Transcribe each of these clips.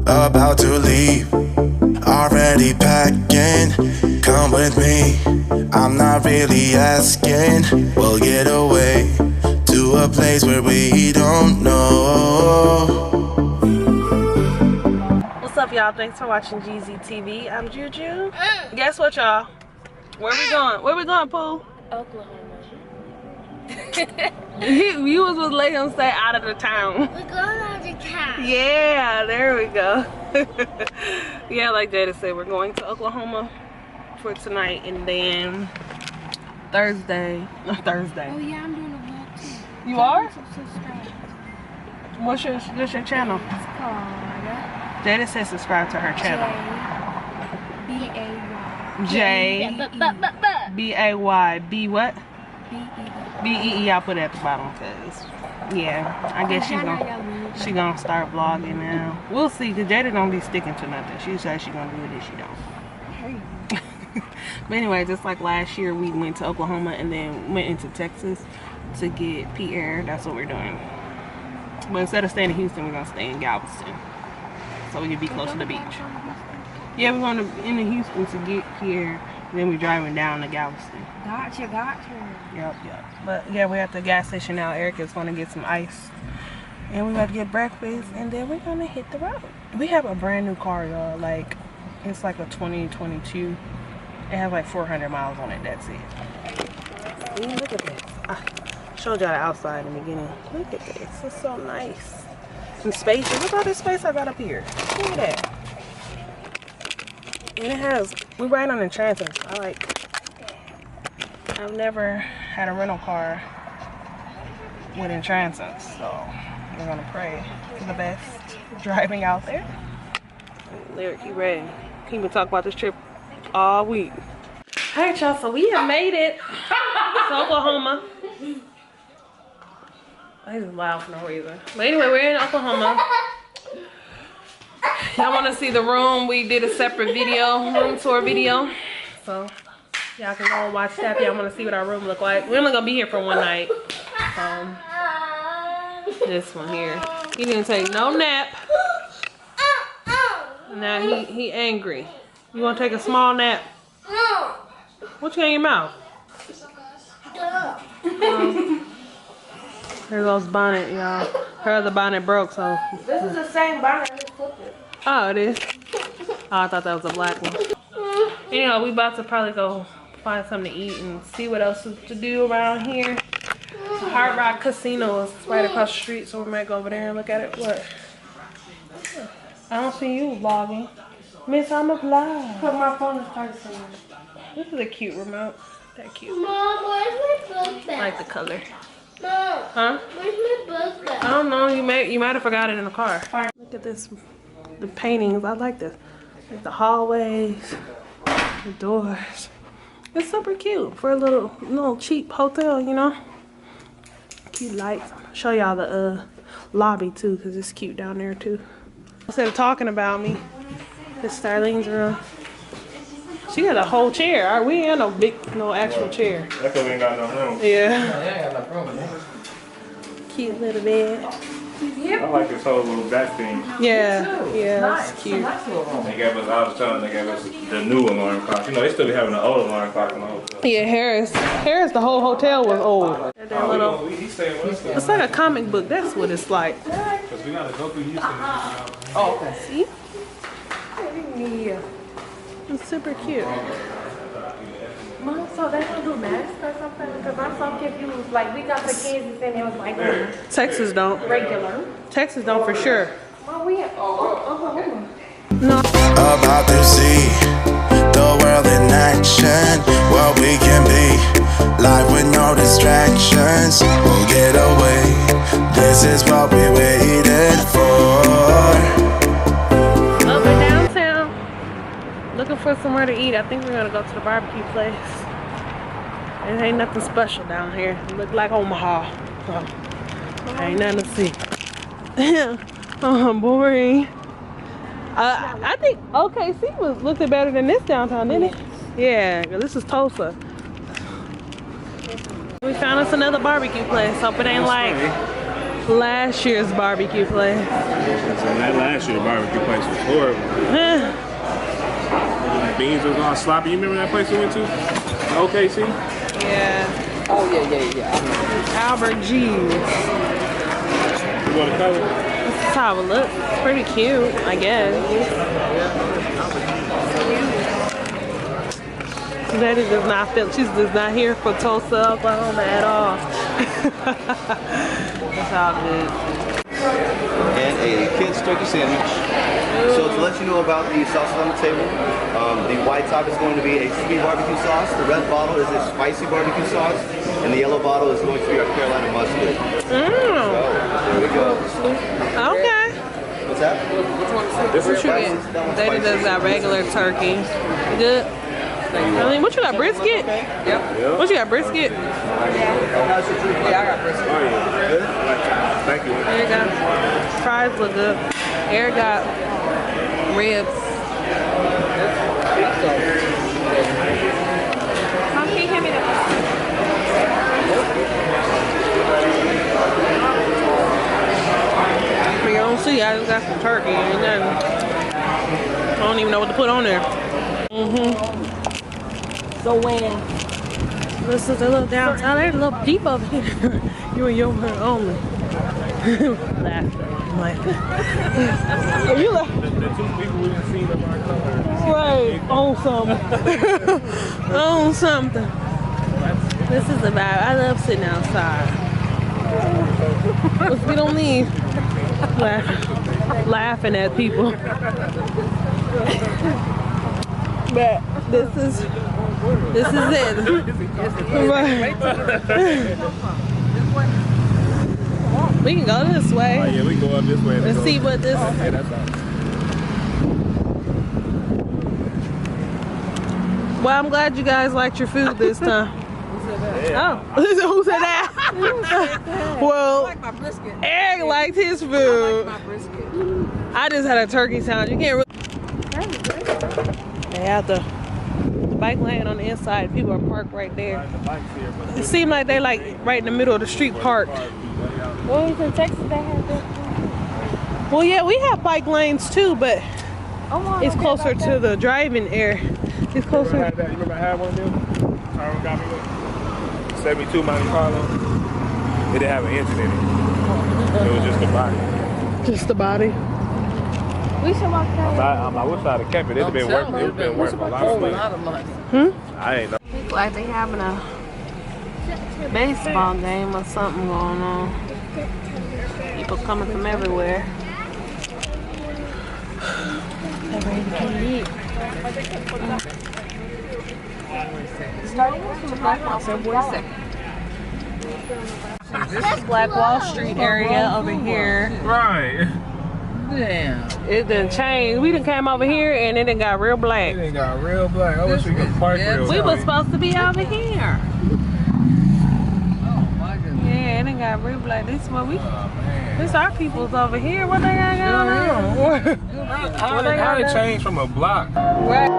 about to leave, already packing. Come with me, I'm not really asking. We'll get away to a place where we don't know. What's up, y'all? Thanks for watching Jeazie TV. I'm JuJu. Guess what, y'all? Where we going? Where we going, Pooh? Oklahoma. You was let him stay out of the town. We're going out of town. Yeah, there we go. Yeah, like Jada said, we're going to Oklahoma for tonight, and then Thursday. Oh yeah, I'm doing a vlog too. You are? Subscribe. What's your channel? It's called Jada said subscribe to her channel. J-B-A-Y. B what? B-E-E. I'll put it at the bottom because, yeah, I guess she gonna start vlogging now. We'll see, because Jada don't be sticking to nothing. She says she gonna do it if she don't. But anyway, just like last year, we went to Oklahoma and then went into Texas to get Pierre. That's what we're doing. But instead of staying in Houston, we're gonna stay in Galveston, so we can be close to the beach. Yeah, we're going into Houston to get Pierre, and then we're driving down to Galveston. Gotcha. Yep. But yeah, we're at the gas station now. Erica's gonna get some ice, and we're about to get breakfast, and then we're gonna hit the road. We have a brand new car, y'all. Like, it's like a 2022. It has like 400 miles on it. That's it. See, look at this. I showed y'all the outside in the beginning. Look at this. It's so nice and spacious. Look at all this space I got up here. Look at that. And it has, we ride on the transit. I've never had a rental car with transit, so we're gonna pray for the best driving out there. Lyric, you ready? He been talking about this trip all week. Alright, y'all, so we have made it to Oklahoma. I just loud for no reason. But anyway, we're in Oklahoma. Y'all want to see the room? We did a separate room tour video. So y'all can go and watch that if y'all want to see what our room look like. We're only gonna be here for one night. This one here. He didn't take no nap. Now he angry. You want to take a small nap? No. What you got in your mouth? Here goes bonnet, y'all. Her other bonnet broke, so. This is the same bonnet. I just flipped it. Oh, it is? Oh, I thought that was a black one. Anyhow, we about to probably go find something to eat and see what else is to do around here. Hard Rock Casino is right across the street, so we might go over there and look at it. What? I don't see you vlogging. Miss, I'm a vlog. Put my phone and start singing. This is a cute remote. That cute. Mom, where's my book bag? I like the color. Mom, huh? where's my book bag? I don't know. You might have forgot it in the car. Look at this. The paintings. I like this. Like the hallways, the doors. It's super cute for a little cheap hotel, you know. Cute lights. I'll show y'all the lobby too, because it's cute down there too. Instead of talking about me, this Starlene's room. She got a whole chair. We ain't no actual chair. That's because we ain't got no room. Yeah. Cute little bed. I like this whole little back thing. Yeah, it's cute. They gave us, I was telling them, they gave us the new alarm clock. You know, they still be having the old alarm clock in the hotel. Yeah, Harris, the whole hotel was old. It's like a comic book. That's what it's like. Because we got to go through Houston. Oh, okay. See? Yeah. It's super cute. Mom, so they don't do masks or something? Because I'm so confused. Like, we got to Kansas and it was like Texas don't. regular. Texas don't for sure. Mom, we at Oklahoma. No. About to see the world in action, what we can be. Life with no distractions, we'll get away. This is what we waited for. Over downtown, looking for somewhere to eat. I think we're gonna go to the barbecue place. It ain't nothing special down here. It look like Omaha. So, ain't nothing to see. Boring. I think OKC looked better than this downtown, didn't it? Yeah, this is Tulsa. We found us another barbecue place. Hope it ain't like last year's barbecue place. That last year's barbecue place was horrible. The beans was all sloppy. You remember that place we went to? OKC? Yeah. Oh, yeah. Albert G's. You want to cover? That's how it looks. It's pretty cute, I guess. Betty does not feel, she does not here for Tulsa, Oklahoma at all. That's all good. And a kid's turkey sandwich. So to let you know about the sauces on the table, the white top is going to be a sweet barbecue sauce. The red bottle is a spicy barbecue sauce. And the yellow bottle is going to be our Carolina mustard. So, there we go. Okay. What's that? What you get? Daddy does got regular turkey. Good. I mean, what you got, brisket? Yep. What you got, brisket? Yeah, I got brisket. Oh, yeah. Good? Thank you. There you go. Fries look good. Eric got ribs. Mom, can you hand me that? You don't see, I just got some turkey. Ain't nothing. I don't even know what to put on there. So when? This is a little downtown. There's a little deep over here. You and your her only. Laughing. Like, are you laughing? The two people we didn't see of our color. Right. On something. On something. This is the vibe. I love sitting outside. We don't leave. Laughing at people. But this is it. Right. We can go this way. Oh, yeah, we can go up this way. Let's see what this. Okay, that's all. Well, I'm glad you guys liked your food this time. Oh, who said that? Well, I like my brisket. Eric liked his I food. like my brisket. I just had a turkey sandwich. You can't really. They have the bike lane on the inside. People are parked right there. It seemed like they like right in the middle of the street parked. Well, in Texas they have that. Well, yeah, we have bike lanes too, but Oh, wow, it's okay, closer about to the driving area. It's closer. You remember I had one of them? Tyron got me one. 72 Monte Carlo. It didn't have an engine in it. It was just the body. Just the body. We should walk down. I wish I'd have kept it. It'd have been worth it. It'd been worth a lot of money. I ain't know. It's like they having a baseball game or something going on. People coming from everywhere. They're ready to come eat. Starting from the Black House on 42nd. This is Black Wall Street area over here. Right. Damn. It done changed. We done came over here and it done got real black. It ain't got real black. I wish we could park real We black. was supposed to be over here. Oh my goodness. Yeah, it done got real black. This is what we. This our people's over here. What they got going on? How did it change from a block? Right.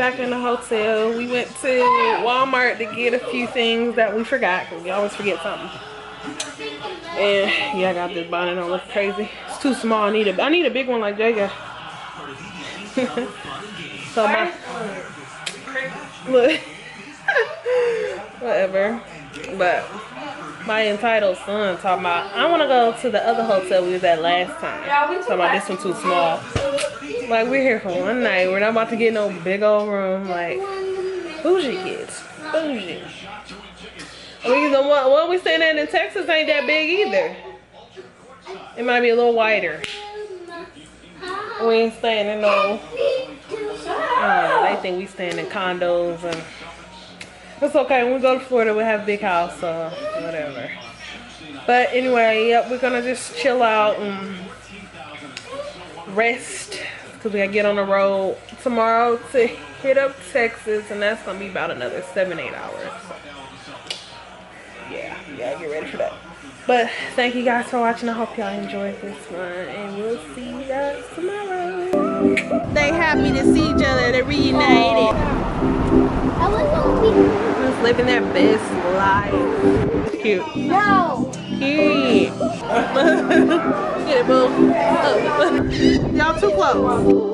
back in the hotel. We went to Walmart to get a few things that we forgot, because we always forget something. And yeah, I got this bonnet on, look crazy. It's too small. I need a big one like Jay got. So my look, whatever. But my entitled son talking about, I want to go to the other hotel we was at last time. Talking about this one too small. Like, we're here for one night. We're not about to get no big old room. Like, bougie kids, bougie. I mean, the one we staying at in Texas ain't that big either. It might be a little wider. We ain't staying in no, I don't know, they think we staying in condos, and it's okay. When we go to Florida, we have a big house, so whatever. But anyway, yep, we're gonna just chill out and rest, because we gotta get on the road tomorrow to hit up Texas, and that's gonna be about another 7-8 hours. Yeah, we gotta get ready for that. But thank you guys for watching. I hope y'all enjoyed this one, and we'll see you guys tomorrow. They happy to see each other. They're reunited. Just living their best life. Cute. No. Cute. Get it, boo. Y'all too close.